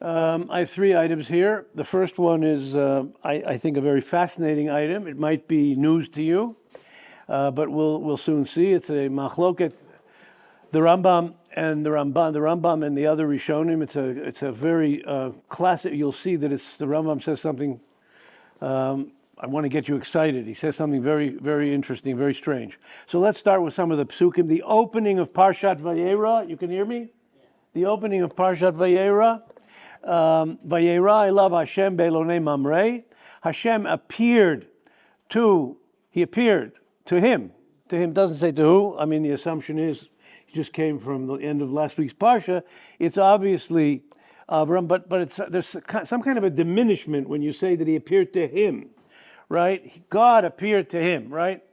I have three items here. The first one is, I think, a very fascinating item. It might be news to you, but we'll soon see. It's a machloket, the Rambam and the Rambam and the other Rishonim. It's a very classic. You'll see that the Rambam says something. I want to get you excited. He says something very, very interesting, very strange. So let's start with some of the psukim. The opening of Parshat Vayeira. You can hear me? Yeah. The opening of Parshat Vayeira. Vayeira, I love Hashem Be'elonei Mamrei. Hashem appeared to him. To him doesn't say to who. I mean, the assumption is he just came from the end of last week's Parsha. It's obviously Avram, but there's some kind of a diminishment when you say that he appeared to him, right? God appeared to him, right?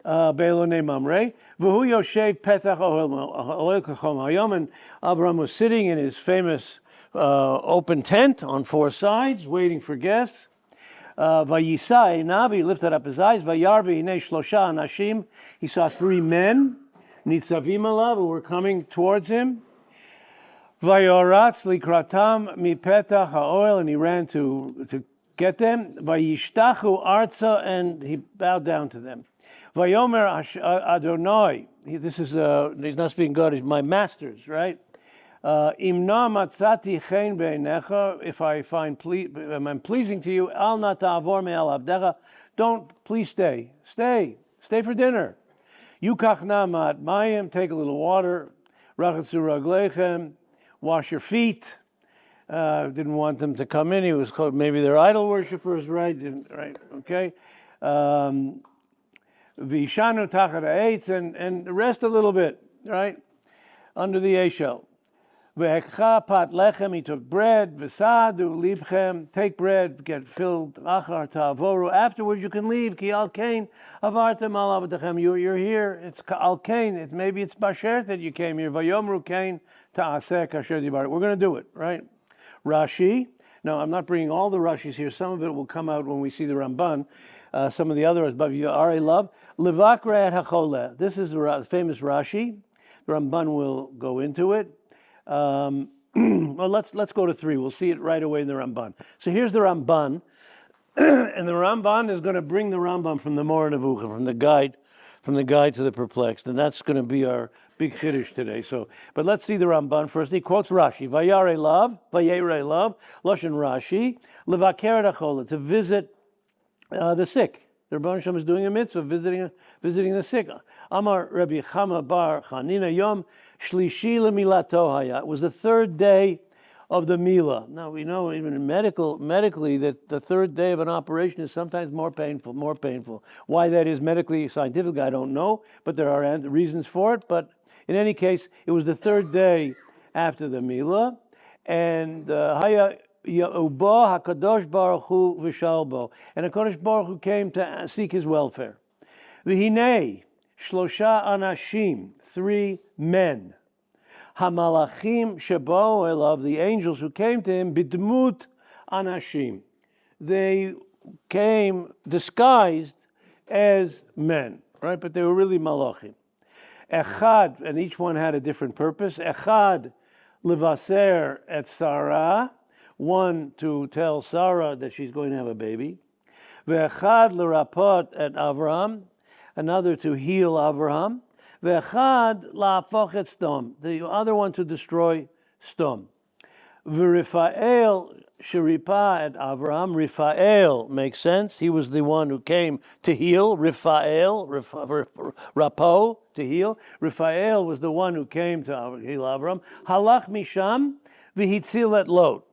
Be'elonei Mamrei. V'hu yoshev petach ohel kachom hayom, and Avram was sitting in his famous open tent on four sides, waiting for guests. Vayisa einav, he lifted up his eyes. Vayar v'hinei shlosha anashim, he saw three men, nitzavim alav, who were coming towards him. Vayoratz likratam mipetach ha'oel, and he ran to get them. Vayishtachu arza, and he bowed down to them. Vayomer Adonai, this is he's not speaking God, he's my masters, right? Imna matzati chen beinecha, if I find I'm pleasing to you, al na ta'avor me'al abdecha, please stay for dinner. Yukach na ma'at mayim, take a little water. Rachatzu raglechem, wash your feet. Didn't want them to come in. He was maybe they're idol worshippers, right? Okay. Vishanu tachat ha'etz, and rest a little bit, right? Under the eshel. Ve'ekcha pat lechem, he took bread. V'sadu libchem, take bread, get filled. Achar ta'avoru, afterwards you can leave. Ki al kain avartem al avadechem, you're here. It's al kain. Maybe it's basher that you came here. Vayomru kain ta'aseh kasher dibar. We're going to do it, right? Rashi. No, I'm not bringing all the Rashis here. Some of it will come out when we see the Ramban. Some of the others, but you already love. Levakra et hacholeh. This is the famous Rashi. The Ramban will go into it. Well, let's go to 3. We'll see it right away in the Ramban. So here's the Ramban, and the Ramban is going to bring the Rambam from the Moreh Nevuchim, from the guide to the perplexed, and that's going to be our big chiddush today. So, but let's see the Ramban first. He quotes Rashi: Vayeira love, Lashon Rashi, levaker achol, to visit the sick. The Rebbeinu Shem is doing a mitzvah, visiting the sick. Amar Rabbi Chama bar Chanina Yom Shlishi lemilato haya. It was the third day of the Milah. Now we know even medically that the third day of an operation is sometimes more painful. Why that is medically, scientifically, I don't know, but there are reasons for it. But in any case, it was the third day after the Milah, and haya. Ya'uba HaKadosh Baruch Hu v'shalbo, and HaKadosh Baruch Hu came to seek his welfare. V'hinei shlosha anashim, 3 men. Hamalachim shebo elav, the angels who came to him, bidmut anashim, they came disguised as men, right? But they were really malachim. Echad, and each one had a different purpose. Echad levaser et Sarah, one to tell Sarah that she's going to have a baby. Ve'echad l'rapot et Avraham, another to heal Avraham. Ve'echad la'afoch et Stom, the other one to destroy Stom. V'Rifael sheripa et Avraham, Rifael makes sense. He was the one who came to heal. Rifael, rapo, to heal. Rifael was the one who came to heal Avraham. Halach misham v'hitzil et Lot.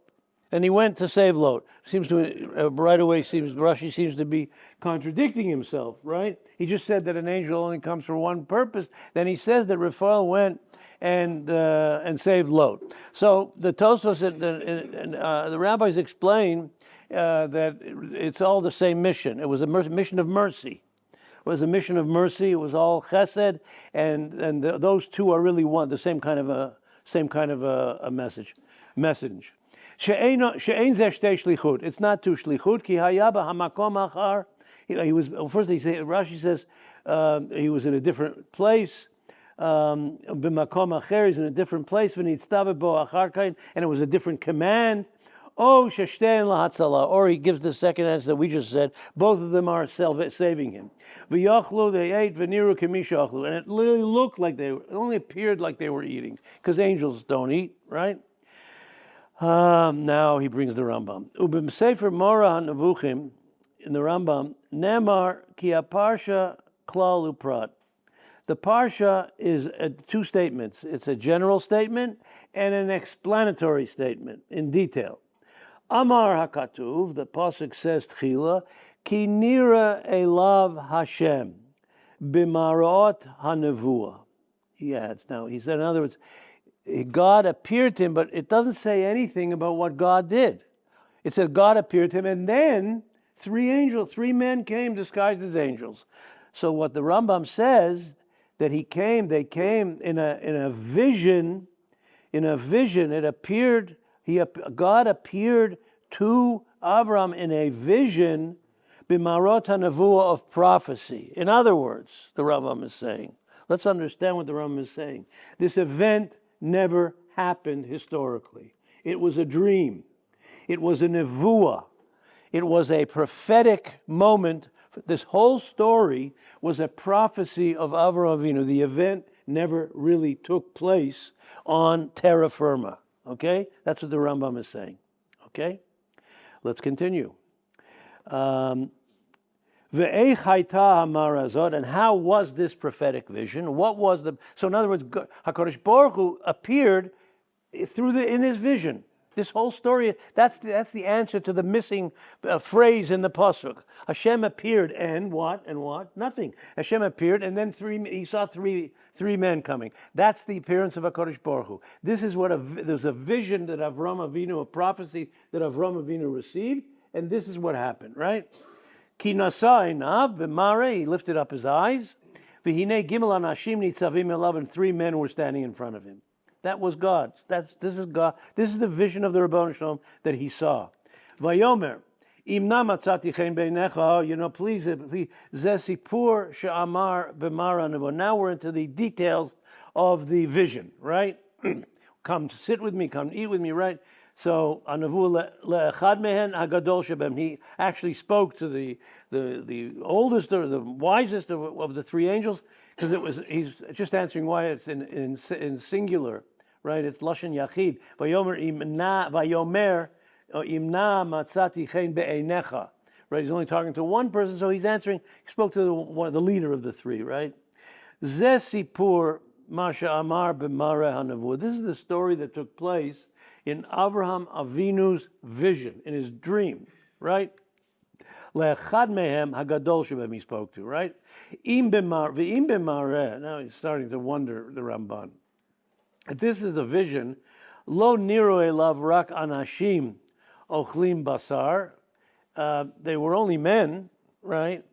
And he went to save Lot. Seems to right away Rashi seems to be contradicting himself, right? He just said that an angel only comes for one purpose. Then he says that Raphael went and saved Lot. So the Tosfos and the rabbis explain that it's all the same mission. It was a mission of mercy. It was a mission of mercy. It was all chesed, and those two are really one, the same kind of a message. She'ein zeh shtei shlichut. It's not two shlichut. Ki haya b'hamakom achar. He was first. Rashi says he was in a different place. B'makom acher, he's in a different place. V'nitztave bo achar kain, and it was a different command. Oh, sheshtein lahatzala, or he gives the second answer that we just said. Both of them are saving him. V'yachlu, they ate, v'niru k'mishachlu, and it literally looked like it only appeared like they were eating, because angels don't eat, right? Now he brings the Rambam. Ubim sefer Moreh Nevuchim, in the Rambam, nemar ki parsha klal uprat. The parsha is two statements. It's a general statement and an explanatory statement in detail. Amar hakatuv, the pasuk says tchila, ki nira elav Hashem b'marot hanevuah. He adds. Now he said, in other words, God appeared to him, but it doesn't say anything about what God did. It says God appeared to him, and then three men came disguised as angels. So what the Rambam says, that they came in a vision. In a vision, it appeared. God appeared to Avram in a vision, b'marot hanevuah, of prophecy. In other words, the Rambam is saying, let's understand what the Rambam is saying. This event never happened historically. It was a dream. It was a nevuah. It was a prophetic moment. This whole story was a prophecy of Avraham Avinu. The event never really took place on terra firma. Okay? That's what the Rambam is saying. Okay? Let's continue. And how was this prophetic vision? What was so in other words, HaKadosh Baruch Hu appeared in this vision. This whole story, that's the answer to the missing phrase in the pasuk. Hashem appeared and what? And what? Nothing. Hashem appeared and then he saw three men coming. That's the appearance of HaKadosh Baruch Hu. This is there's a vision that Avram Avinu, a prophecy that Avram Avinu received, and this is what happened, right? Ki nasa einav b'mareh, he lifted up his eyes. V'hinei gimel anashim nitzavim elav, and three men were standing in front of him. That was God. This is God. This is the vision of the Rebbeinu Shalom that he saw. Vayomer, imna matzati chen beinecha, please, zeh sipur she'amar b'mara nevuah. Now we're into the details of the vision, right? Come sit with me, come eat with me, right? So, anavu le'echad mehen hagadol shebem. He actually spoke to the oldest or the wisest of the three angels, because he's just answering why it's in singular, right? It's lashon yachid. Vayomer imna matzati chen be'einecha. Right? He's only talking to one person, so he's answering. He spoke to the leader of the three, right? Zeh sipur masha amar b'mareh hanevuah. This is the story that took place in Avraham Avinu's vision, in his dream, right? Le'echad mehem hagadol shebem, he spoke to, right? Im b'mareh. Now he's starting to wonder, the Ramban. This is a vision. Lo niru elav rak anashim ochlim basar. They were only men, right?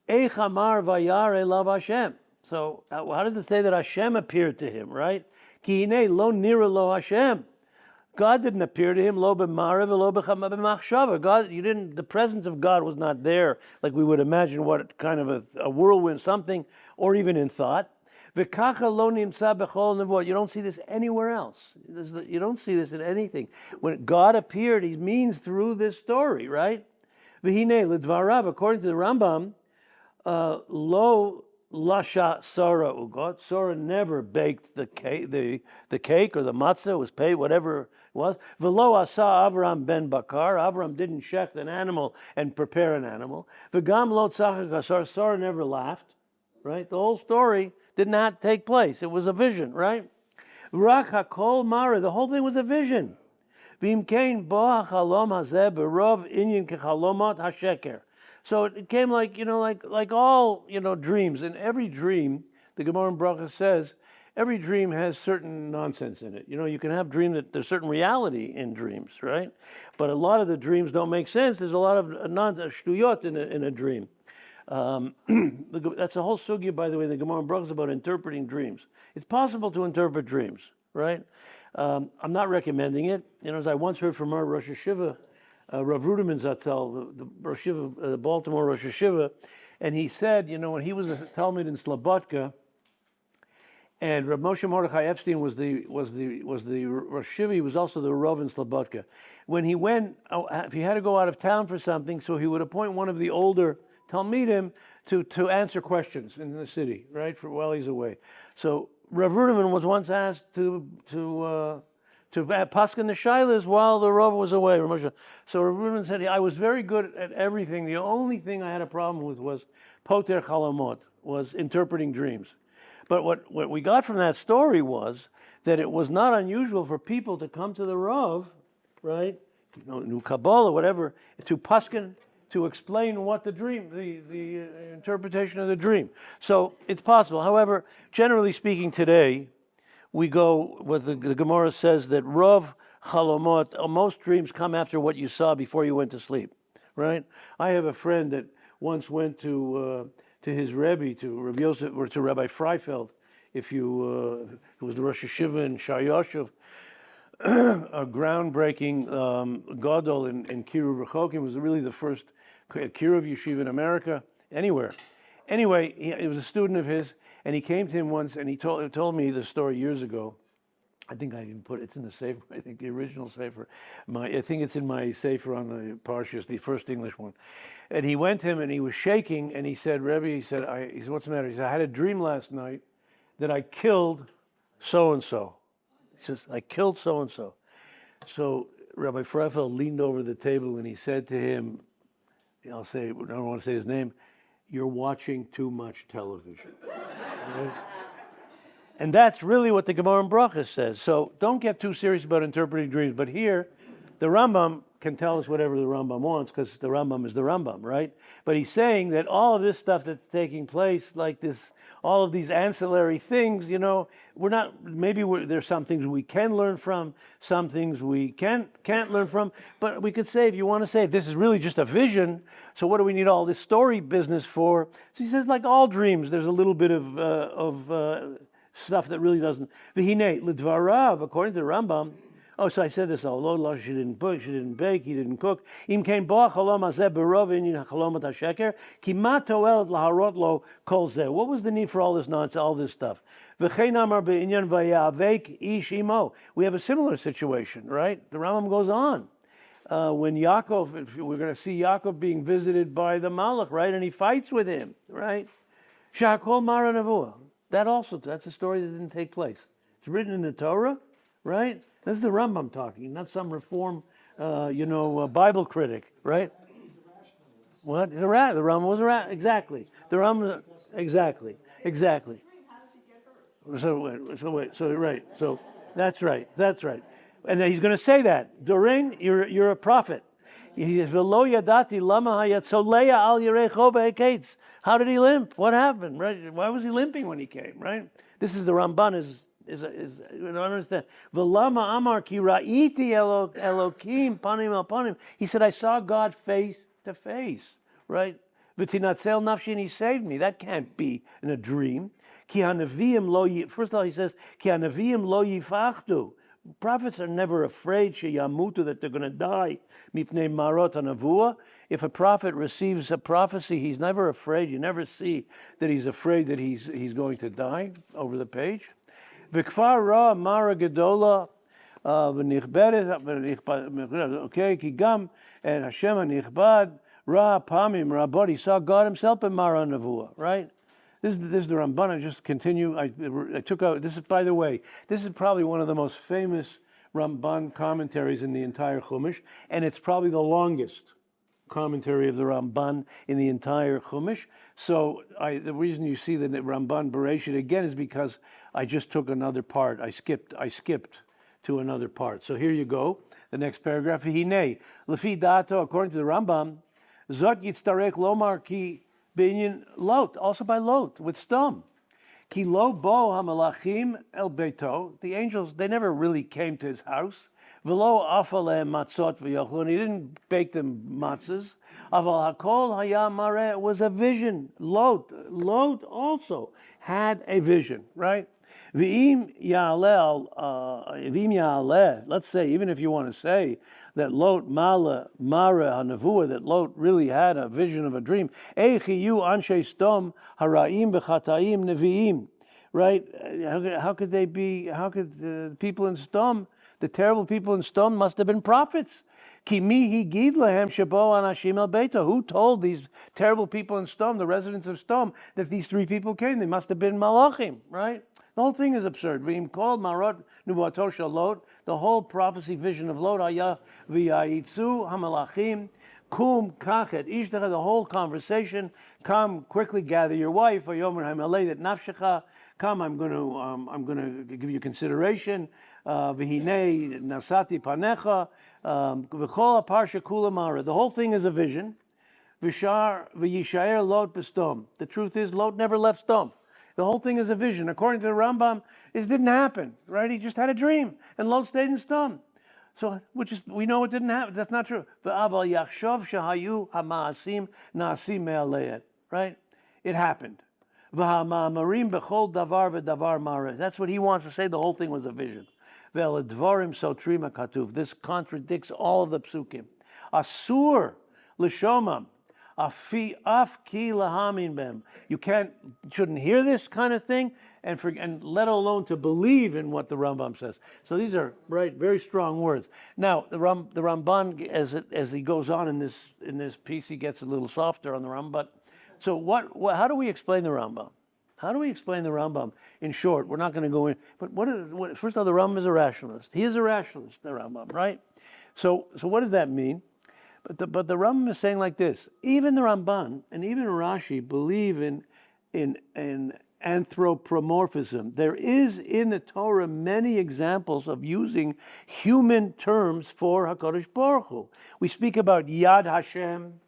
Eich amar vayar elav Hashem. So how does it say that Hashem appeared to him, right? Ki hinei lo niru lo Hashem. God didn't appear to him, lo b'marav lo b'machshava. God, the presence of God was not there, like we would imagine what kind of a whirlwind, something, or even in thought. V'kacha lo nimtza b'chol nevuah. You don't see this anywhere else. You don't see this in anything. When God appeared, he means through this story, right? V'hinei l'dvarav, according to the Rambam, lo lasha Sarah ugot. Sarah never baked the cake or the matzah. It was paid, whatever it was. V'lo asa Avram ben bakar. Avram didn't shecht an animal and prepare an animal. V'gam lo tzachak asar. Sarah never laughed. Right? The whole story did not take place. It was a vision, right? Rak hakol mara. The whole thing was a vision. V'imkein bo hachalom hazeh berov inyan kechalomot hasheker. So it came like all, dreams. In every dream, the Gemara in Baruch says, every dream has certain nonsense in it. You can have dream that there's certain reality in dreams, right? But a lot of the dreams don't make sense. There's a lot of shtuyot in a dream. That's a whole sugya, by the way, the Gemara in Baruch is about interpreting dreams. It's possible to interpret dreams, right? I'm not recommending it. As I once heard from our Rosh Hashiva, Rav Ruderman Zatzal, the Baltimore Rosh Hashiva, and he said, when he was a Talmud in Slobodka, And Rav Moshe Mordechai Epstein was the Rosh Shiva. He was also the Rav in Slobodka. When he went, if he had to go out of town for something, so he would appoint one of the older Talmidim to answer questions in the city, right, for while he's away. So Rav Ruderman was once asked to paskin the shilas while the Rav was away. So Rav Ruderman said, I was very good at everything. The only thing I had a problem with was poter chalamot, was interpreting dreams. But what we got from that story was that it was not unusual for people to come to the Rav, right, new Kabbalah, whatever, to paskin, to explain what the dream, the interpretation of the dream. So it's possible. However, generally speaking today, we go, what the Gemara says, that Rav Chalomot, most dreams come after what you saw before you went to sleep, right? I have a friend that once went to his Rebbe, to Rabbi Yosef, or to Rabbi Freifeld, who was the Rosh Hashiva in Shar Yoshev, a groundbreaking gadol in Kiruv Rechokim, was really the first Kiruv yeshiva in America, anywhere. Anyway, he was a student of his, and he came to him once, and he told me the story years ago. I think I even it's in the Sefer, I think the original Sefer. I think it's in my Sefer on the Parshat, the first English one. And he went to him and he was shaking and he said, Rebbe, he said, what's the matter? He said, I had a dream last night that I killed so-and-so. He says, I killed so-and-so. So Rabbi Freifeld leaned over the table and he said to him, I don't want to say his name, you're watching too much television. Right? And that's really what the Gemara in Brachos says. So don't get too serious about interpreting dreams. But here, the Rambam can tell us whatever the Rambam wants because the Rambam is the Rambam, right? But he's saying that all of this stuff that's taking place, like this, all of these ancillary things, there's some things we can learn from, some things we can't learn from. But we could say, if you want to say, this is really just a vision, so what do we need all this story business for? So he says, like all dreams, there's a little bit of stuff that really doesn't. V'hinei l'dvarav, according to the Rambam. Oh, so I said this. Although she didn't bake, he didn't cook. Im kein bo chalom hazeh berov inyan chalomot hasheker ki ma toel laharot lo kol zeh. What was the need for all this nonsense, all this stuff? V'chein amar be'inyan vayavek ish imo. We have a similar situation, right? The Rambam goes on. When Yaakov, we're going to see Yaakov being visited by the Malach, right? And he fights with him, right? Shakol mara nevuah. That's a story that didn't take place. It's written in the Torah, right? This is the Rambam talking, not some reform, Bible critic, right? What? The Rambam was a rat, exactly. The Rambam, exactly. So that's right. And then he's going to say that. Doreen, you're a prophet. He says, "V'lo yadati lama hayatzoleya al yirecho be'eketz." How did he limp? What happened? Right? Why was he limping when he came? Right? This is the Ramban is you don't understand. V'lama amar ki ra'iti Elokim panim al panim. He said, I saw God face to face. Right? V'tinatzel nafshi, and he saved me. That can't be in a dream. Ki hanavim lo. First of all, he says, ki hanavim lo yifachtu. Prophets are never afraid sheyamutu, that they're going to die. Mipnei marot hanavua. If a prophet receives a prophecy, he's never afraid. You never see that he's afraid that he's going to die. Over the page. V'kfar ra mara gedola v'nichbedet. Okay, ki gam and Hashem nichbad ra pamim rabot. He saw God Himself in mara hanavua. Right. This is the Ramban. I just continue. I took out. This is, by the way, this is probably one of the most famous Ramban commentaries in the entire Chumash, and it's probably the longest commentary of the Ramban in the entire Chumash. So the reason you see the Ramban Bereshit again is because I just took another part. I skipped to another part. So here you go. The next paragraph. Hinei lefi dato, according to the Rambam, zot yitztarek lomar ki. Binyan Lot, also by Lot, with Stom. Ki lo bo hamalachim el beito. The angels, they never really came to his house. V'lo afale matzot v'yochlu, and he didn't bake them matzahs. Aval hakol haya mareh, it was a vision. Lot also had a vision, right? V'im ya'aleh, let's say, even if you want to say that Lot mara hanavua, that Lot really had a vision of a dream. Eichi yu anshe stom hara'im b'chataim nevi'im. right? How could they be? How could the people in Sdom, the terrible people in Sdom, must have been prophets? Ki mihi gid lahem shebo anashim el beito. Who told these terrible people in Sdom, the residents of Sdom, that these three people came? They must have been malachim, right? The whole thing is absurd. V'im kol marot nuvato shel Lot. The whole prophecy vision of Lot, Haya v'yayitzu hamalachim. Kum kachet ishtach. The whole conversation. Come quickly, gather your wife. Vayomer hamalei that nafshecha. Come, I'm going to give you consideration. V'hinei nasati panecha. V'chol parsha kula mara. The whole thing is a vision. V'shar v'yishayer Lot b'Sdom. The truth is, Lot never left Sdom. The whole thing is a vision. According to the Rambam, it didn't happen, right? He just had a dream, and Lot stayed in Sdom. So, we know it didn't happen. That's not true. V'aval yachshov shahayu hamaasim naasim me'aleit. Right? It happened. V'hama'amarim b'chol davar v'davar mareh. That's what he wants to say. The whole thing was a vision. Ve'ledvarim sotrim hakatuv. This contradicts all of the psukim. Asur l'shomam. Af ki lahamin bem. You shouldn't hear this kind of thing, and let alone to believe in what the Rambam says. So these are very strong words. Now the Ramban, as he goes on in this piece, he gets a little softer on the Rambam. But so how do we explain the Rambam? How do we explain the Rambam? In short, we're not going to go in. But first of all, the Rambam is a rationalist. He is a rationalist, the Rambam, right? So what does that mean? But the Rambam is saying like this: even the Ramban and even Rashi believe in anthropomorphism. There is in the Torah many examples of using human terms for HaKadosh Baruch Hu. We speak about Yad Hashem,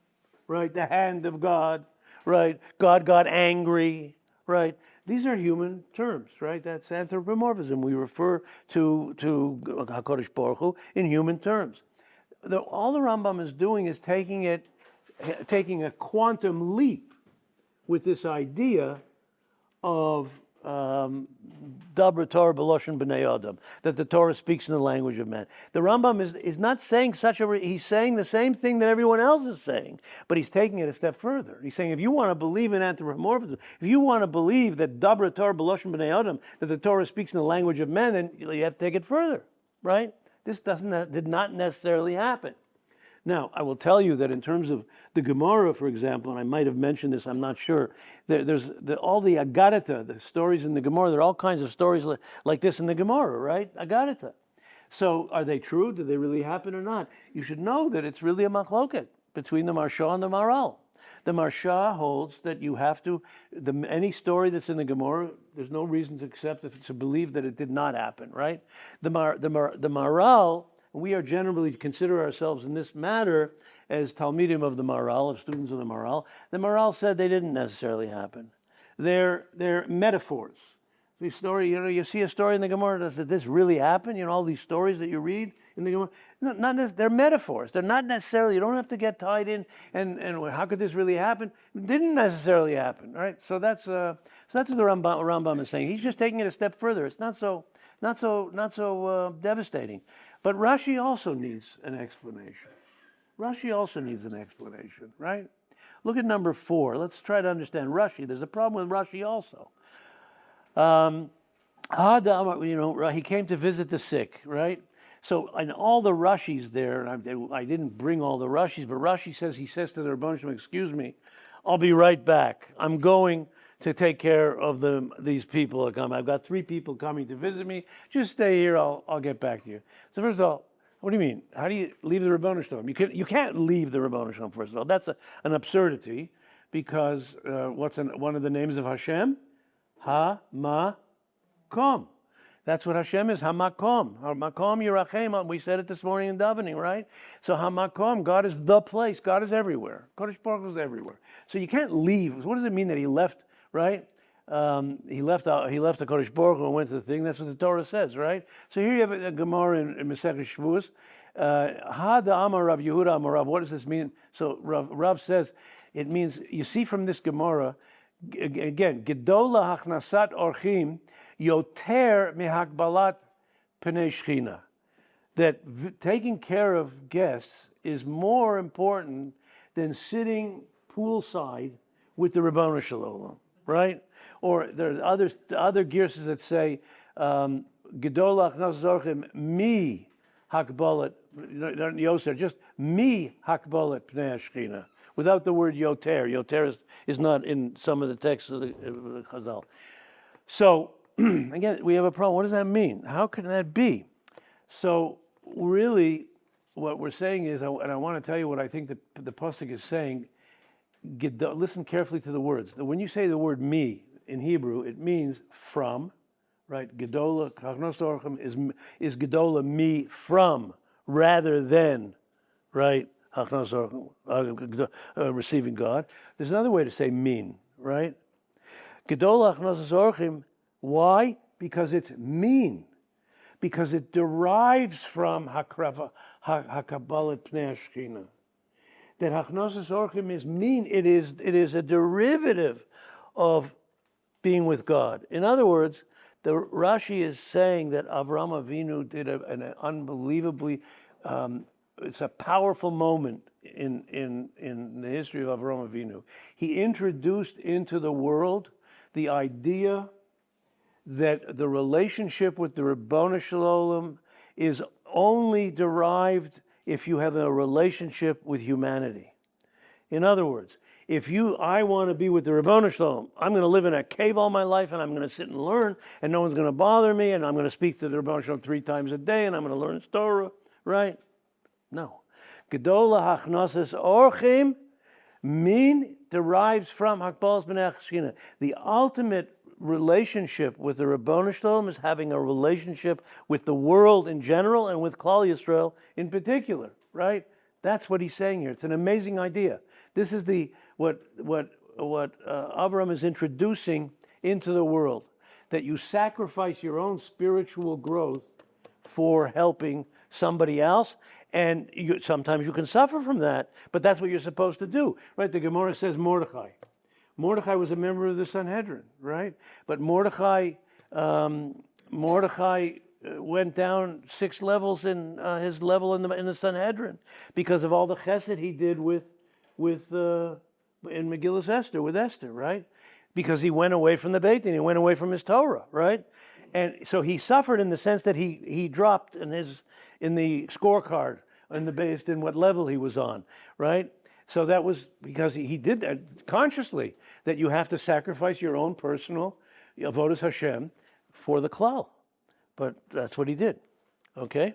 right? The hand of God, right? God got angry, right? These are human terms, right? That's anthropomorphism. We refer to HaKadosh Baruch Hu in human terms. All the Rambam is doing is taking a quantum leap with this idea of Dabra Torah B'Loshen B'nei Adam, that the Torah speaks in the language of man. The Rambam is not saying he's saying the same thing that everyone else is saying, but he's taking it a step further. He's saying if you want to believe in anthropomorphism, if you want to believe that Dabra Torah B'Loshen B'nei Adam, that the Torah speaks in the language of man, then you have to take it further, right? This did not necessarily happen. Now, I will tell you that in terms of the Gemara, for example, and I might have mentioned this, I'm not sure, there's all the Agadata, the stories in the Gemara, there are all kinds of stories like this in the Gemara, right? Agadata. So are they true? Do they really happen or not? You should know that it's really a machloket between the Marsha and the Maral. The Marsha holds that you have to, any story that's in the Gemara, there's no reason to accept to believe that it did not happen, right? The Maral, we are generally consider ourselves in this matter as Talmidim of the Maral, as students of the Maral. The Maral said they didn't necessarily happen. They're metaphors. The story, you see a story in the Gemara, does this really happen? All these stories that you read in the Gemara, they're metaphors. They're not necessarily, you don't have to get tied in and how could this really happen? It didn't necessarily happen, right? So that's what the Rambam is saying. He's just taking it a step further. It's not so devastating. But Rashi also needs an explanation. Right? Look at number 4. Let's try to understand Rashi. There's a problem with Rashi also. He came to visit the sick, right? So, and all the Rashis there, and I didn't bring all the Rashis, but Rashi he says to the Rebbeinu Shalom, excuse me, I'll be right back. I'm going to take care of these people that come. I've got 3 people coming to visit me. Just stay here. I'll get back to you. So first of all, what do you mean? How do you leave the Rebbeinu Shalom? You can't leave the Rebbeinu Shalom. First of all, that's an absurdity, because what's one of the names of Hashem? Ha-ma-kom. That's what Hashem is, Hamakom. Hamakom Yerachem. We said it this morning in davening, right? So Hamakom, God is the place. God is everywhere. Kodesh Baruch is everywhere. So you can't leave. What does it mean that he left, right? He left the Kodesh Baruch and went to the thing. That's what the Torah says, right? So here you have a Gemara in Masechet Shavuos. Ha Amar Rav Yehuda Amar Rav. What does this mean? So Rav says, it means, you see from this Gemara, again, Gedola Hachnasat Orchim, Yoter mihakbalat pnei shchina, that taking care of guests is more important than sitting poolside with the Rebbeinu Shalom, right? Or there are other girsas that say, Gedol Achnos Zorchim mi hakbolet, not yoser, just mi hakbolet pnei Shechina, without the word yoter. Yoter is not in some of the texts of the Chazal. So, again, we have a problem. What does that mean? How can that be? So, really, what we're saying is, and I want to tell you what I think the pasuk is saying. Listen carefully to the words. When you say the word "me" in Hebrew, it means from, right? Gedola Chachnos Orchim is Gedola me from, rather than, right? Chachnos Orchim receiving God. There's another way to say "min," right? Gedola Chachnos Orchim. Why? Because it's mean. Because it derives from Hakabbalat Pnei Shechina. That Hachnosis Orchim is mean. It is a derivative of being with God. In other words, the Rashi is saying that Avraham Avinu did an unbelievably, it's a powerful moment in the history of Avraham Avinu. He introduced into the world the idea that the relationship with the Ribono Shel Olam is only derived if you have a relationship with humanity. In other words, if I want to be with the Ribono Shel Olam, I'm going to live in a cave all my life, and I'm going to sit and learn, and no one's going to bother me, and I'm going to speak to the Ribono Shel Olam 3 times a day, and I'm going to learn his Torah, right? No. Gedola hachnosas orchim min derives from hakbalas b'nei Shechina. The ultimate relationship with the Ribono Shel Olam is having a relationship with the world in general and with Klal Yisrael in particular, right? That's what he's saying here. It's an amazing idea. This is what Avraham is introducing into the world, that you sacrifice your own spiritual growth for helping somebody else, and sometimes you can suffer from that, but that's what you're supposed to do, right? The Gemara says Mordechai. Mordechai was a member of the Sanhedrin, right? But Mordechai went down 6 levels in his level in the Sanhedrin because of all the chesed he did in Megillas Esther, with Esther, right? Because he went away from the Beit Din, he went away from his Torah, right? And so he suffered in the sense that he dropped in the scorecard in the Beit Din what level he was on, right? So that was because he did that consciously, that you have to sacrifice your own personal avodas Hashem for the klal. But that's what he did. Okay?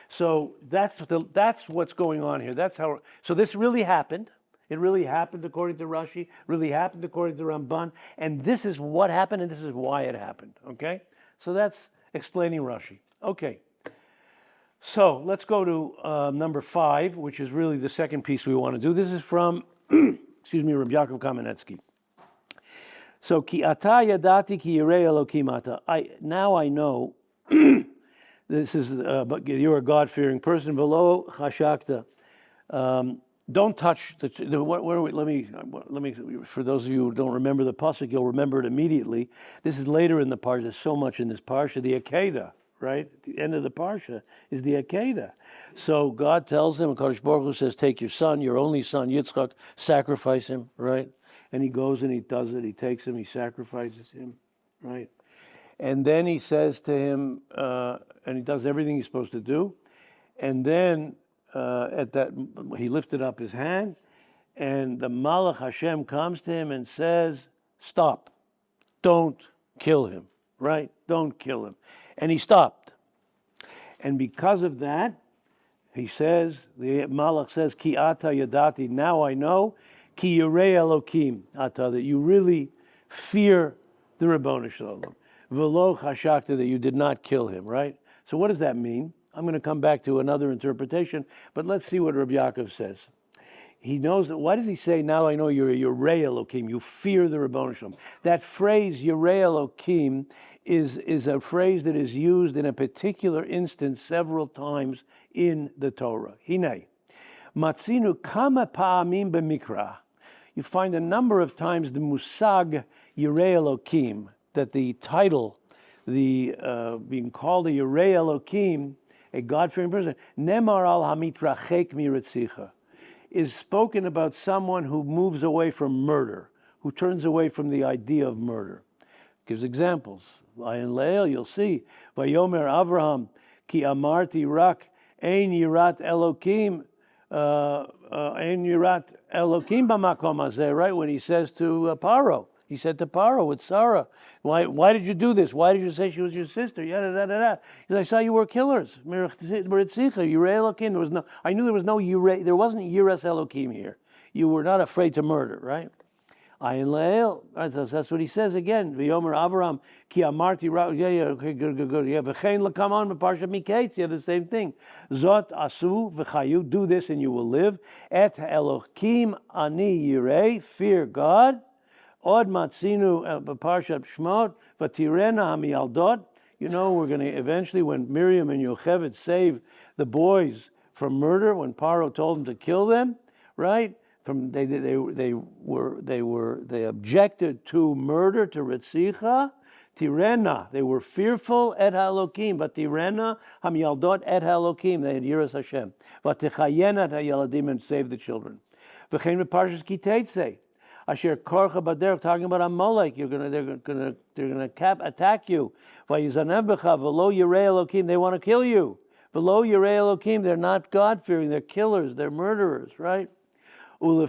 So that's what's going on here. So this really happened. It really happened according to Rashi, really happened according to Ramban, and this is what happened and this is why it happened. Okay? So that's explaining Rashi. Okay. So let's go to number 5, which is really the second piece we want to do. This is from, Rabbi Yaakov Kamenetsky. So, ki ata yadati ki yirei Elokim ata. Now I know, this is, but you're a God-fearing person. V'lo chashakta. Don't touch let me, for those of you who don't remember the pasuk, you'll remember it immediately. This is later in the parsha. There's so much in this parsha, the Akedah. Right? At the end of the Parsha is the Akedah. So God tells him, Kadosh Baruch Hu says, take your son, your only son, Yitzchak, sacrifice him, right? And he goes and he does it. He takes him, he sacrifices him, right? And then he says to him, and he does everything he's supposed to do. And then he lifted up his hand, and the Malach Hashem comes to him and says, stop, don't kill him, right? Don't kill him. And he stopped. And because of that, he says, the Malach says, Ki ata yadati, now I know, Ki yirei Elokim ata, that you really fear the Ribono Shel Olam. V'lo chashakta, that you did not kill him, right? So what does that mean? I'm going to come back to another interpretation, but let's see what Rabbi Yaakov says. He knows that. Why does he say, now I know you're a Yirei Elokim, you fear the Ribono Shel Olam? That phrase, Yirei Elokim, is a phrase that is used in a particular instance several times in the Torah. Hinei, Matzinu kama pa'amim b'mikra. You find a number of times the musag Yirei Elokim, that the title, being called a Yirei Elokim, a God-fearing person, Nemar al hamitrachek miritzicha, is spoken about someone who moves away from murder, who turns away from the idea of murder. Gives examples. Ayin Leil, you'll see. Vayomer Avraham, ki amarti rak ein yirat Elokim, ein yirat Elokim b'makom hazeh. Right when he says to Paro, he said to Paro with Sarah, why did you do this? Why did you say she was your sister? Yada da da da. He said, I saw you were killers. Yirei Elokim. I knew there was no Yirei. There wasn't Yiras Elokim here. You were not afraid to murder, right? Ayin Leil, that's what he says again. V'yomer Avram ki amarti ra. Yeah, okay, good. You have v'chein l'kamon b'parshat miketz. You have the same thing. Zot asu v'chayu. Do this and you will live. Et Elokim ani yirei. Fear God. Od matzinu b'parshat Shmot v'tirena hamiyaldot. You know, we're going to eventually, when Miriam and Yocheved saved the boys from murder, when Paro told them to kill them, right? They objected to murder, to Ritzicha, Tirena. They were fearful et halokim, but Tirena hamyaldot et halokim. They had Yiras Hashem. V'techayena et hayaladim, and save the children. V'chein b'parshas Kiteitzei. Asher korcha baderech, talking about Amalek. They're gonna attack you. Vayizanev b'cha v'lo yirei Elokim. They want to kill you. V'lo yirei Elokim. They're not God fearing. They're killers. They're murderers. Right. Now,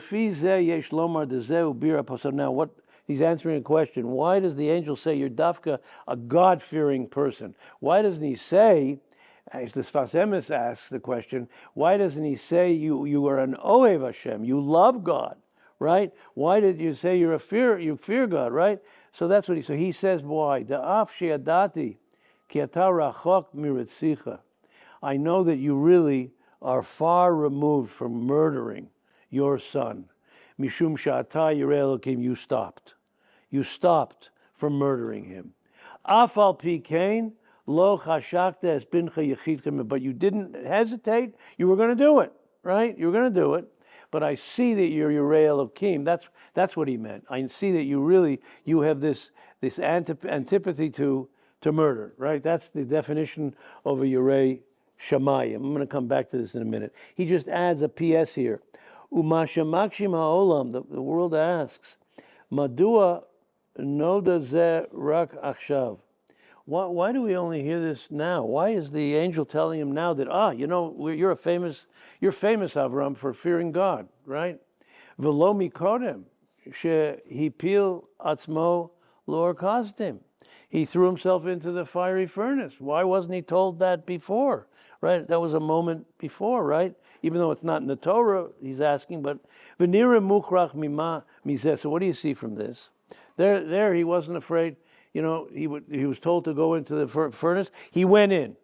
what he's answering a question. Why does the angel say you're dafka, a God-fearing person? Why doesn't he say, as the Sfas Emes asks the question, why doesn't he say you are an Ohev Hashem, you love God, right? Why did you say you fear God, right? So that's what he says, why? Da'af she'adati ki ata rachok miritzicha. I know that you really are far removed from murdering your son. Mishum sha'ata yirei Elokim, you stopped. You stopped from murdering him. Afal pi kain lo chashakta es bincha yechidchem, but you didn't hesitate. You were going to do it, right? You were going to do it. But I see that you're Yirei Elokim. That's what he meant. I see that you have this antipathy to murder, right? That's the definition of a Yirei Shamayim. I'm going to come back to this in a minute. He just adds a PS here. Umasha makshim ha'olam, the world asks, Madua noda ze rak achshav. Why do we only hear this now? Why is the angel telling him now that, you're famous Avram for fearing God, right? V'lo mikodem shehipil atzmo lo arkastim. He threw himself into the fiery furnace. Why wasn't he told that before? Right? That was a moment before, right? Even though it's not in the Torah, he's asking, but v'nira muchrach mima mizeh. So what do you see from this? There he wasn't afraid. He was told to go into the furnace. He went in.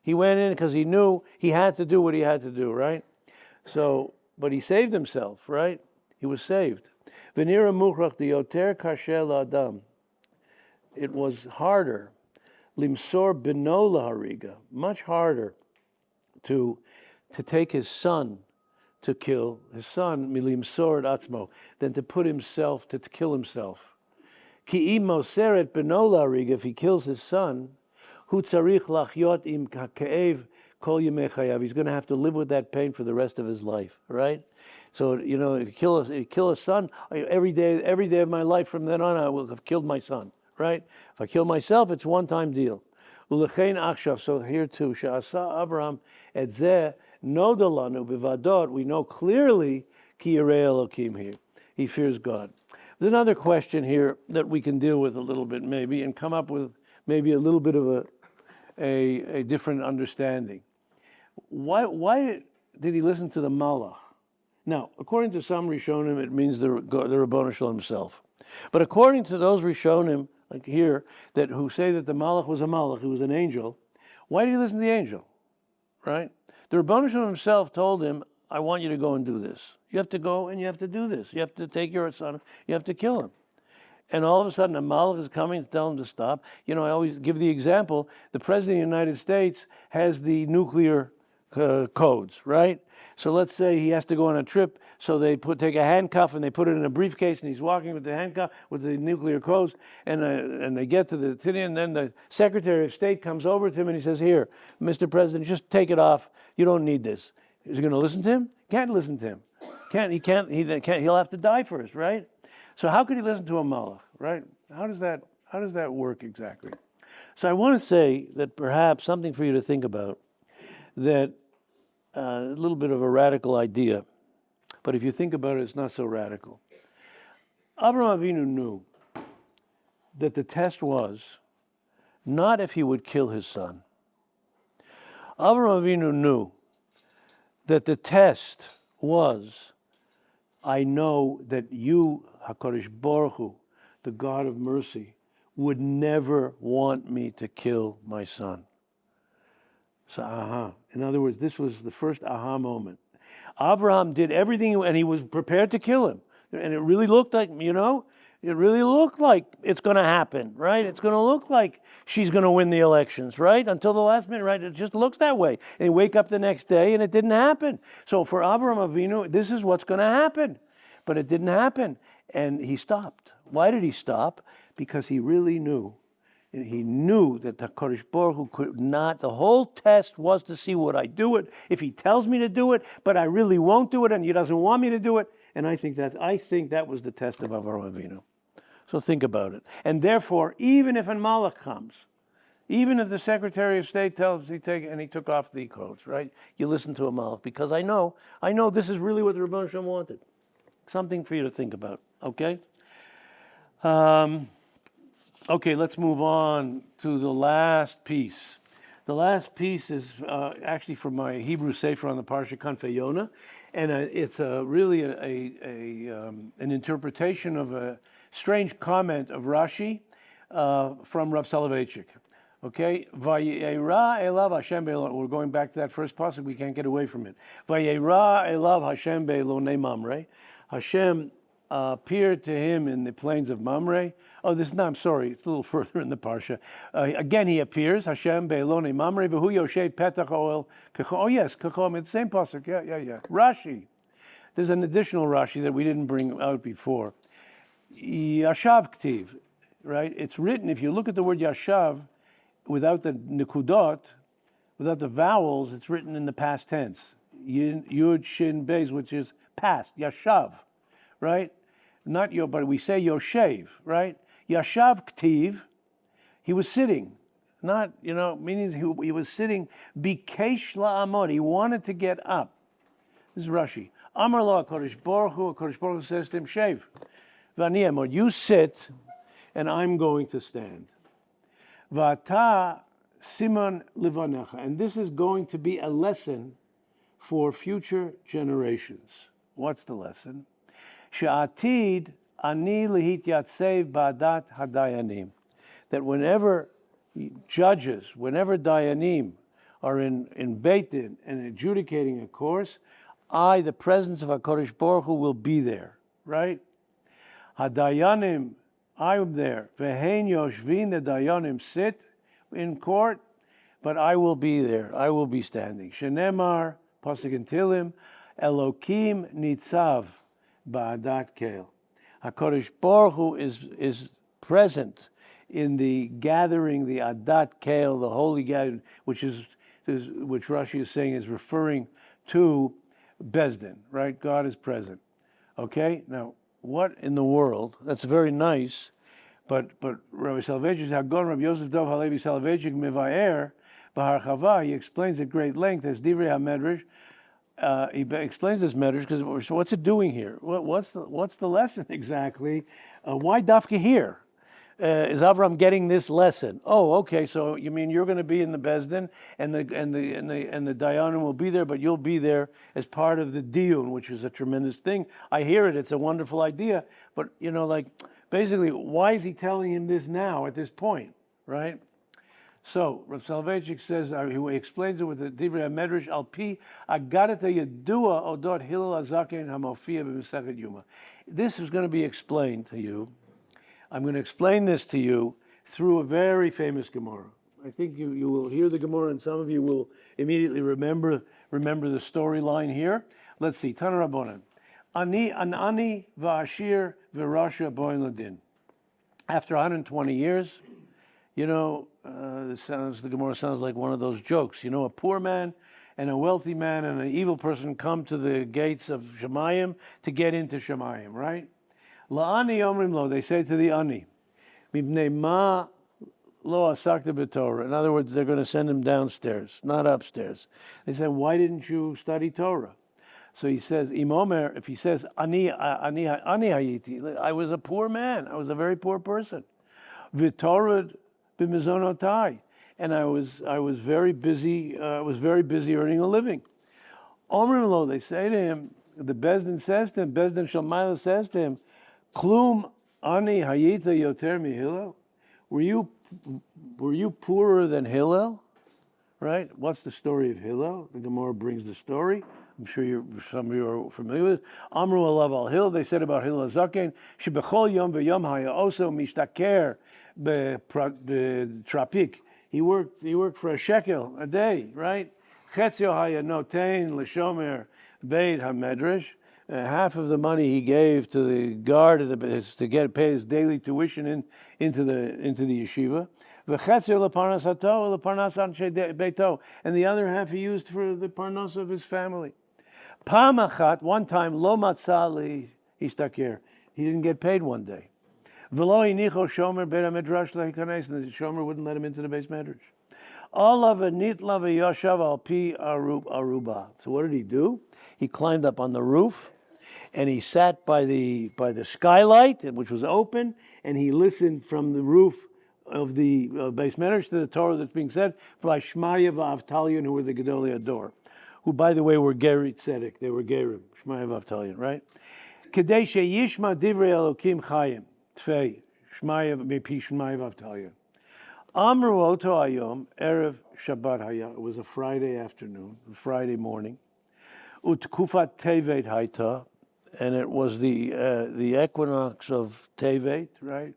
He went in because he knew he had to do what he had to do, right? So, but he saved himself, right? He was saved. V'nira muchrach diyoter kasher la'adam. It was harder, limsor beno lahariga, much harder to take his son, to kill his son, milimsor atzmo, than to put himself, to kill himself. Ki im moseret beno lahariga, if he kills his son, hu tzarich lachyot im ka'ev kol yemei chayav. He's going to have to live with that pain for the rest of his life, right? So, if you kill a son, every day of my life from then on, I will have killed my son. Right? If I kill myself, it's one-time deal. So here too, Sha'asa Abraham et zeh nodalanu bivadot. We know clearly ki yirei Elokim here. He fears God. There's another question here that we can deal with a little bit maybe and come up with maybe a little bit of a different understanding. Why did he listen to the Malach? Now, according to some Rishonim, it means the Ribbono Shel himself. But according to those Rishonim, like here, who say that the Malach was a Malach, he was an angel, why did he listen to the angel? Right? The Ribbono Shel himself told him, I want you to go and do this. You have to go and you have to do this. You have to take your son, you have to kill him. And all of a sudden, a Malach is coming to tell him to stop. I always give the example, the President of the United States has the nuclear codes, right? So let's say he has to go on a trip, so they take a handcuff and they put it in a briefcase, and he's walking with the handcuff with the nuclear codes, and they get to the city, and then the Secretary of State comes over to him and he says, "Here, Mr. President, just take it off. You don't need this." Is he going to listen to him? Can't listen to him. He'll have to die first, right? So how could he listen to a Malach, right? How does How does that work exactly? So I want to say that perhaps something for you to think about, that a little bit of a radical idea, but if you think about it, it's not so radical. Avraham Avinu knew that the test was not if he would kill his son. Avraham Avinu knew that the test was, I know that you, HaKadosh Baruch Hu, the God of mercy, would never want me to kill my son. So, in other words, this was the first aha moment. Abraham did everything, and he was prepared to kill him. And it really looked like, it really looked like it's going to happen, right? It's going to look like she's going to win the elections, right? Until the last minute, right? It just looks that way. And you wake up the next day, and it didn't happen. So for Avraham Avinu, this is what's going to happen. But it didn't happen. And he stopped. Why did he stop? Because he really knew. And he knew that the Kodesh Baruch Hu could not. The whole test was to see would I do it if he tells me to do it, but I really won't do it, and he doesn't want me to do it. And I think that was the test of Avraham Avinu. So think about it. And therefore, even if a Malach comes, even if the Secretary of State tells he took off the coats, right? You listen to a Malach, because I know this is really what the Rebbeinu Shem wanted. Something for you to think about. Okay. Okay, let's move on to the last piece. The last piece is actually from my Hebrew Sefer on the Parshat Kanfei Yonah, and it's really an interpretation of a strange comment of Rashi from Rav Soloveitchik. Okay, Vayeira elav Hashem be'elo. We're going back to that first passage. We can't get away from it. Vayeira elav Hashem be'elo ne Mamre. Hashem appeared to him in the plains of Mamre. I'm sorry, it's a little further in the Parsha. Again, he appears, Hashem be'elone Mamre, v'hu yoshet petach oel. Oh yes, kachom, it's the same pasuk, yeah. Rashi. There's an additional Rashi that we didn't bring out before. Yashav ktiv, right? It's written, if you look at the word Yashav, without the nikudot, without the vowels, it's written in the past tense. Yud, Shin, Beis, which is past, Yashav, right? Not yo, but we say Yoshev, right? Yashav Ktiv, he was sitting, not, meaning he was sitting, Bikesh la'amod, he wanted to get up. This is Rashi. Amar lo HaKadosh Baruch Hu says to him, Shev, v'ani amod, you sit, and I'm going to stand. V'ata simon levanecha, and this is going to be a lesson for future generations. What's the lesson? She'atid ani lihityatsev ba'adat hadayanim. That whenever judges, whenever dayanim are in Beit Din and adjudicating a course, the presence of HaKadosh Baruch Hu will be there, right? Hadayanim, I am there. Ve'hein yoshvin, the dayanim sit in court, but I will be there. I will be standing. Shenemar, pasuk in Tilim, Elokim nitzav ba'adat kel. HaKadosh Baruch Hu is present in the gathering, the adat kel, the holy gathering, which Rashi is saying is referring to Bezdin, right? God is present. Okay, now what in the world? That's very nice, but Rabbi Soloveitchik, Hagon Rabbi Yosef Dov Halevi Soloveitchik Mevayer B'Harchava, he explains at great length as Divrei HaMedrash. He explains this medrash because what's it doing here? What's the lesson exactly? Why dafka here? Is Avram getting this lesson? Oh, okay. So you mean you're going to be in the Bezdin, and the Dayanim will be there, but you'll be there as part of the Diyun, which is a tremendous thing. I hear it. It's a wonderful idea. But basically, why is he telling him this now at this point, right? So Rav Soloveitchik says, he explains it with the Divrei HaMedrash al pi agadata yedua odot Hillel Hazaken hamofia b'Masechet Yuma. This is going to be explained to you. I'm going to explain this to you through a very famous Gemara. I think you will hear the Gemara, and some of you will immediately remember the storyline here. Let's see. Tana Rabbanan. Ani va'ashir v'rasha boin ladin. After 120 years, the Gemara sounds like one of those jokes. A poor man and a wealthy man and an evil person come to the gates of Shemayim to get into Shemayim, right? La'ani omrim lo, they say to the ani, Mipnei ma lo asakta b'Torah. In other words, they're going to send him downstairs, not upstairs. They said, why didn't you study Torah? So he says, Imomer, if he says, ani hayiti, I was a poor man. I was a very poor person. V'torah b'mizonotai. And I was very busy. I was very busy earning a living. Omrim lo, they say to him, the Bezdin says to him, Bezdin Shalmaila says to him, Klum ani hayita yoter mi Hillel? Were you poorer than Hillel? Right? What's the story of Hillel? The Gemara brings the story. I'm sure some of you are familiar with it. Amru alav al Hillel. They said about Hillel Zaken, shebechol yom v'yom haya also mishtaker betrapik. He worked for a shekel a day, right? Chetzio haya notein l'shomer beit hamedrash. Half of the money he gave to the guard to pay his daily tuition into the yeshiva. And the other half he used for the parnas of his family. One time, lo matzah ishtaker. He didn't get paid one day. V'lo inicho shomer beit hamedrash lehikanes, and the shomer wouldn't let him into the beis medrash. Olav nitla v'yoshav al pi aruba. So what did he do? He climbed up on the roof, and he sat by the skylight, which was open, and he listened from the roof of the beis medrash to the Torah that's being said by Shmaya v'Avtalion, who were the Gedolei Ador, who, by the way, were Geri Tzedek. They were Gerim, Shmaya v'Avtalion, right? Kedei sheyishma divrei Elokim chayim, tfei, Shmaya v'Pi Shmaya v'Avtalion. Amru oto ayom, erev Shabbat haya. It was a Friday afternoon, Friday morning. Utkufat tevet hayta, and it was the equinox of Tevet, right?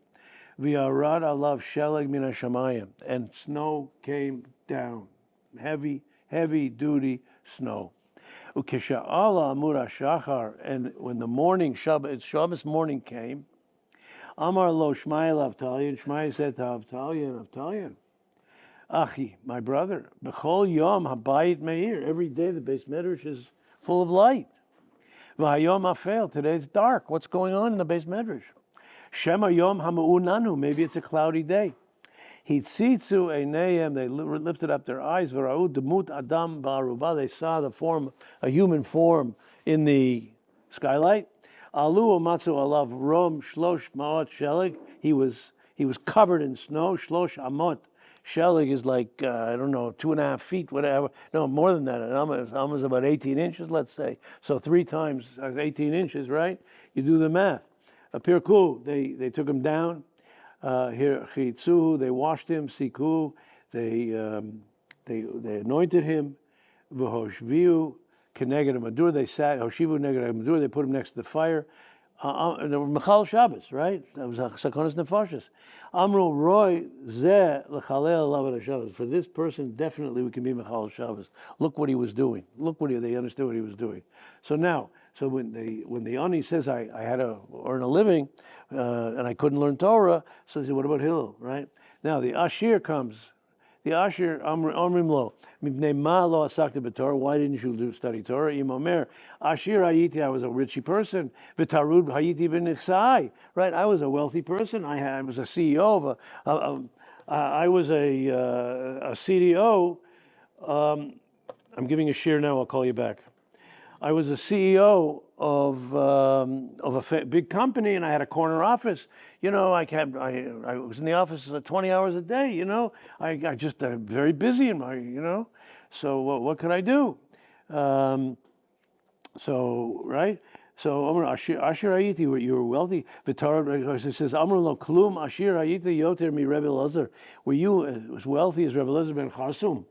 V'arad alav sheleg min hashamayim, and snow came down, heavy duty snow. Ukesha'ala amur hashachar, and when the morning Shabbos morning came, Amar lo Shmaya l'Avtalion. Shmaya said to Avtalion, Achi, my brother, b'chol yom habayit meir. Every day the beis medrash is full of light. V'hayom afel. Today it's dark. What's going on in the beis medrash? Shema yom hamu'unanu. Maybe it's a cloudy day. Hitzitzu einayim. They lifted up their eyes. V'ra'u demut adam ba'aruba. They saw a human form in the skylight. Alu matzu alav rom shlosh ma'ot shelig. He was covered in snow. Shlosh amot. Shelig is like 2.5 feet, whatever. No, more than that. Almost about 18 inches, let's say. So 3 times 18 inches, right? You do the math. Pirku, they took him down. Here chitzuhu, they washed him. Siku, they anointed him. V'hoshviu. Keneged Madur, they sat, Hoshivu Neged Madur, they put him next to the fire. They were Mechal Shabbos, right? That was Sakonas Nefashis. Amru Roy Zeh Lechalel Lavad Shabbos. For this person, definitely we can be Mechal Shabbos. Look what he was doing. They understood what he was doing. So when the Ani says I had to earn a living and I couldn't learn Torah, so he said, what about Hillel, right? Now the Ashir comes. The Asher Amrim Lo, Mipnei Ma Lo Asakta b'Torah. Why didn't you study Torah? Imomer Ashir Hayiti. I was a richy person. V'Tarud Hayiti b'Nichsai. Right. I was a wealthy person. I was a CEO of I was a CDO. I'm giving a share now. I'll call you back. I was a CEO of a big company, and I had a corner office. I was in the office 20 hours a day. I just very busy in my. So what could I do? Right. So Ashir Hayiti, you were wealthy. V'Torah says Amr lo klum Ashir Hayiti yoter mi Rebbe Elazar. Were you as wealthy as Rebbe Elazar ben Charsum?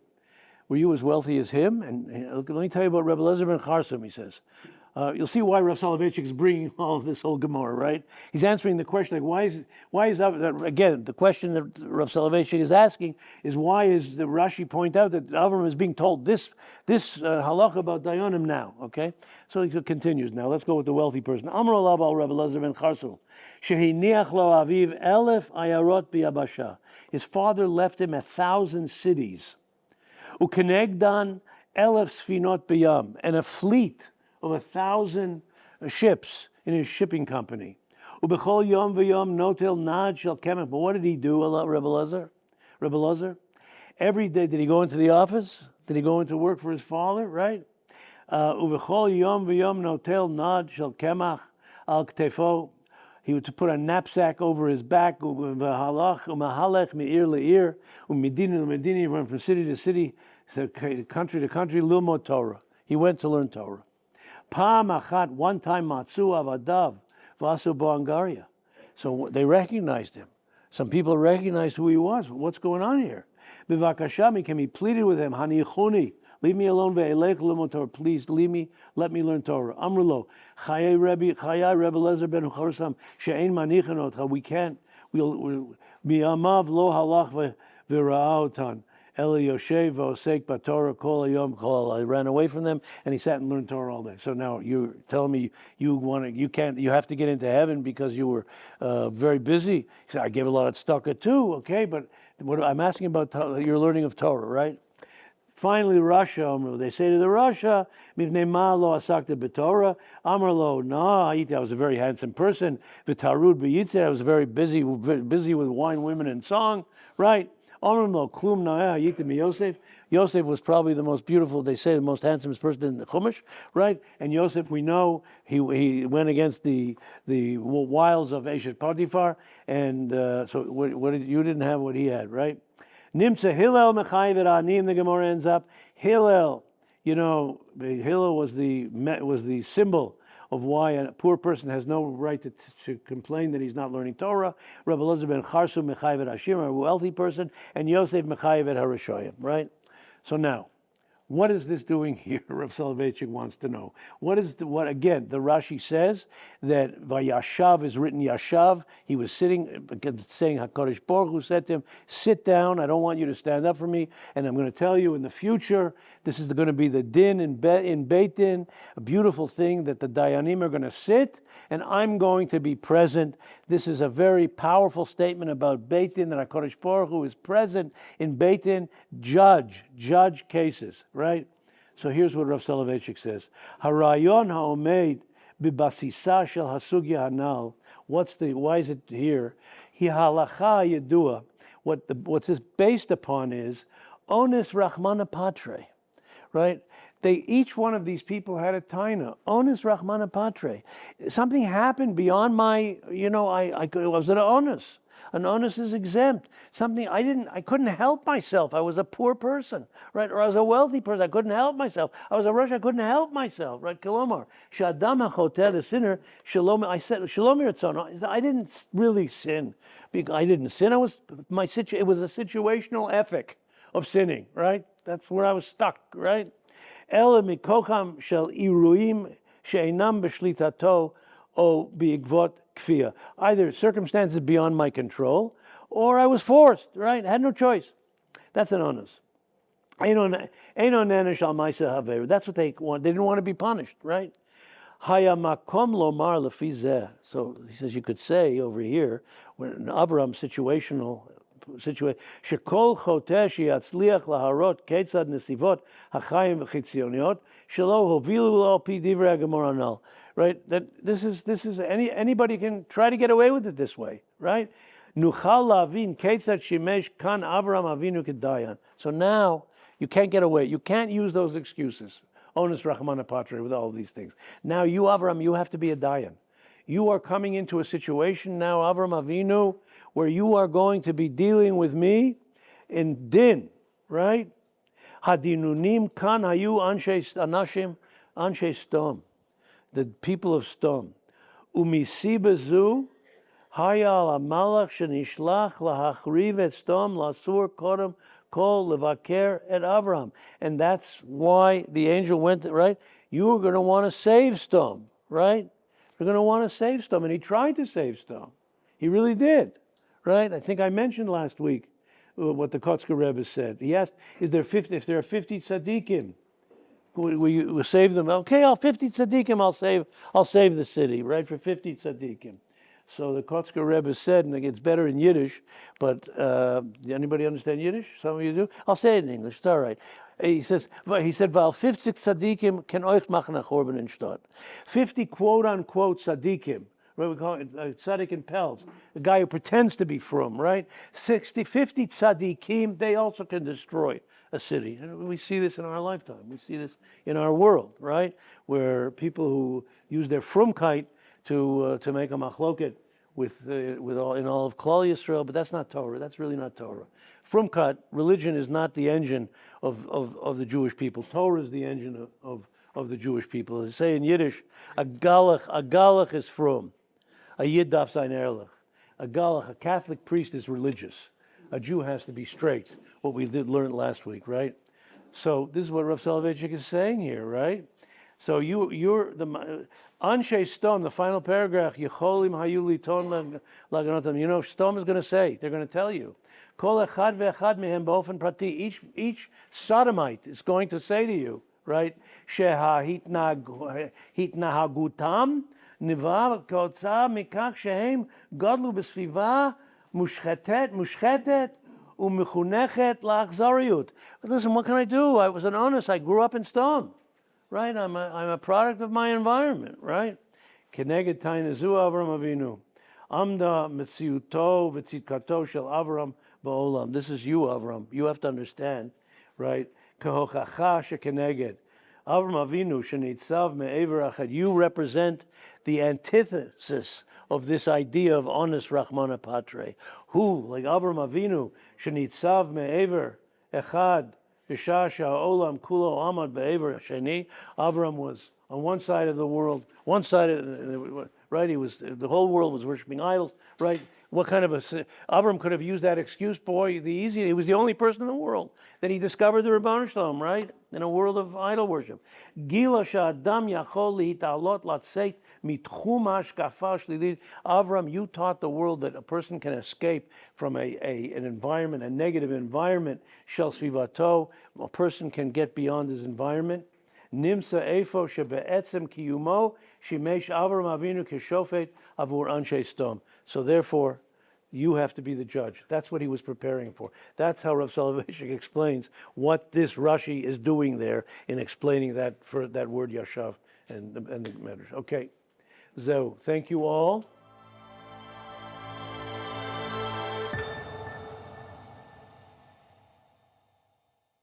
Were you as wealthy as him? And let me tell you about Rebbe Elazar ben Charsum, he says. You'll see why Rav Soloveitchik is bringing all of this whole Gemara, right? He's answering the question, like, why is that? Again, the question that Rav Soloveitchik is asking is, why is the Rashi point out that Avram is being told this halacha about Dayanim now, okay? So he continues now. Let's go with the wealthy person. Amar alav al Rebbe Elazar ben Charsum, shehiniach lo aviv elef ayarot biyabasha. His father left him 1,000 cities. Ukenegdan elef sfinot biyam, and a fleet of 1,000 ships in his shipping company. Ubechol yom v'yom notel nad shel kemach. But what did he do, Rebbe Lozer? Every day, did he go into the office? Did he go into work for his father, right? Ubechol yom v'yom notel nad shel kemach al ktefo. He would put a knapsack over his back. Umahalech me'ir le'ir. Umedini le'medini. He went from city to city, country to country. Lilmod Torah. He went to learn Torah. Pam achat. One time, matzu avadav vasu bo'angaria. So they recognized him. Some people recognized who he was. What's going on here? Bivakashami, he pleaded with him. Hanichuni. Leave me alone, ve'elech limod Torah. Please leave me. Let me learn Torah. Amrulo, Chayei Rebbe Lezer ben Chorsam, she'ein manichin otcha. We can't. We'll mi'amav lo halach v'ra'otan. Eli Yoshev v'osek b'Torah kol hayom kol. I ran away from them, and he sat and learned Torah all day. So now you're telling me you have to get into heaven because you were very busy. He said, I gave a lot of tzedakah too, okay, but what I'm asking about your learning of Torah, right? Finally, Russia, they say to the Russia, Mivnei ma lo asakta b'Torah, Amar lo, no, I was a very handsome person, v'tarud b'yitzeh, I was very busy with wine, women, and song, right? Amar lo, klum na'eh hayita miYosef. Yosef was probably the most beautiful, they say, the most handsomest person in the Chumash, right? And Yosef, we know, he went against the wiles of Eshet Potiphar, and so you didn't have what he had, right? Nimtza Hillel mechayiv anim. The Gemara ends up Hillel. Hillel was the symbol of why a poor person has no right to complain that he's not learning Torah. Rabbi Elazar ben Charsu mechayiv Hashim, a wealthy person, and Yosef mechayiv Harashoyim. Right. So now, what is this doing here? Rav Soloveitchik wants to know. What again? The Rashi says that Vayashav is written Yashav. He was sitting, saying HaKadosh Baruch Hu said to him, sit down, I don't want you to stand up for me, and I'm going to tell you in the future, this is going to be the din in Beit Din, a beautiful thing that the Dayanim are going to sit, and I'm going to be present. This is a very powerful statement about Beit Din, that HaKadosh Baruch Hu is present in Beit Din, judge cases. Right? So here's what Rav Soloveitchik says. Harayon ha'omeid bibasisa shel hasugya hanal. Why is it here? Hi halacha yedua. What's this based upon is onis rachmana patre. Right? Each one of these people had a taina. Onis rachmana patre. Something happened beyond my, I was an onus. An onus is exempt. Something I couldn't help myself. I was a poor person, right? Or I was a wealthy person. I couldn't help myself. I was a Russian. I couldn't help myself, right? Kilomar. Shadam hachoteh, the sinner, shalom. I said, shalom yirtzon. I didn't really sin. I didn't sin. It was a situational ethic of sinning, right? That's where I was stuck, right? El mikocham shel iruim she'einam b'shlitato o bi'igvot kfiyah. Either circumstances beyond my control, or I was forced, right? I had no choice. That's an onus. That's what they want. They didn't want to be punished, right? So he says you could say over here, when Avram situational situation, shekol chotesh yatzliach laharot ketzad nesivot hachayim v'chitzioniyot shelo hovilu lo pi divrei haGemara anal. Right? That this is anybody can try to get away with it this way, right? Nuchal lavin ketzad shimesh kan Avram Avinu kedayan. So now you can't get away. You can't use those excuses. Onus rachmana patre with all these things. Now you Avram, you have to be a dayan. You are coming into a situation now, Avram Avinu, where you are going to be dealing with me in din, right? Hadinunim kan hayu anshe anashim anshe stom. The people of Stom. Umisibazu hayal amalach shenishlach lahachriv et Stom lasur kodem kol levaker et Avram. And that's why the angel went, right? You are going to want to save Stom, right? You're going to want to save Stom. And he tried to save Stom. He really did, right? I think I mentioned last week what the Kotzker Rebbe said. He asked, if there are 50 tzaddikim, we save them. Okay, 50 tzaddikim, I'll save the city, right? For 50 tzaddikim. So the Kotzker Rebbe said, and it's better in Yiddish, but anybody understand Yiddish? Some of you do. I'll say it in English. It's all right. He said, "Val 50 tzaddikim ken euch machen a chorban in Stadt." 50 quote unquote tzaddikim, right? We call it tzaddik in Pels, a guy who pretends to be frum, right? 50 tzaddikim, they also can destroy a city. And we see this in our lifetime. We see this in our world, right? Where people who use their frumkeit to make a machloket in all of Klal Yisrael, but that's not Torah. That's really not Torah. Frumkeit, religion is not the engine of the Jewish people. Torah is the engine of the Jewish people. They say in Yiddish, a galach is frum. A yid darf sein ehrlich. A galach, a Catholic priest, is religious. A Jew has to be straight. What we did learn last week, right? So this is what Rav Soloveitchik is saying here, right? So you're the Anshe Stom, the final paragraph. Yecholim hayuli ton laganotam. You know, Stom is going to say. They're going to tell you. Kol echad ve'echad mehem ba'ofen prati. Each sodomite is going to say to you, right? Sheha hitnahagutam nivar kotza mikach shehem godlu b'sviva mushchetet umechunechet la'achzariut. But listen, what can I do? I was an honest. I grew up in Stom. Right, I'm a product of my environment, right? Keneged tainazu Avram Avinu, amda metziuto v'tzidkato shel Avram ba'olam. This is you, Avram. You have to understand, right? Kehochacha shekeneged Avram Avinu shenitzav me'ever achad. You represent the antithesis of this idea of honest Rachmana Patre. Who, like Avram Avinu, shenitzav me'ever echad. Avram was on one side of the world, right? The whole world was worshiping idols, right? What kind of Avram could have used that excuse? Boy, he was the only person in the world that he discovered the Rebbeinu Shalom, right? In a world of idol worship. Avram, you taught the world that a person can escape from an environment, a negative environment. Shel svivato, a person can get beyond his environment. Nimsa efo shebe'etzem kiyumo shimesh Avram Avinu keshofet avur anshe stom. So therefore, you have to be the judge. That's what he was preparing for. That's how Rav Soloveitchik explains what this Rashi is doing there in explaining that word yashav and the matters. Okay, so thank you all.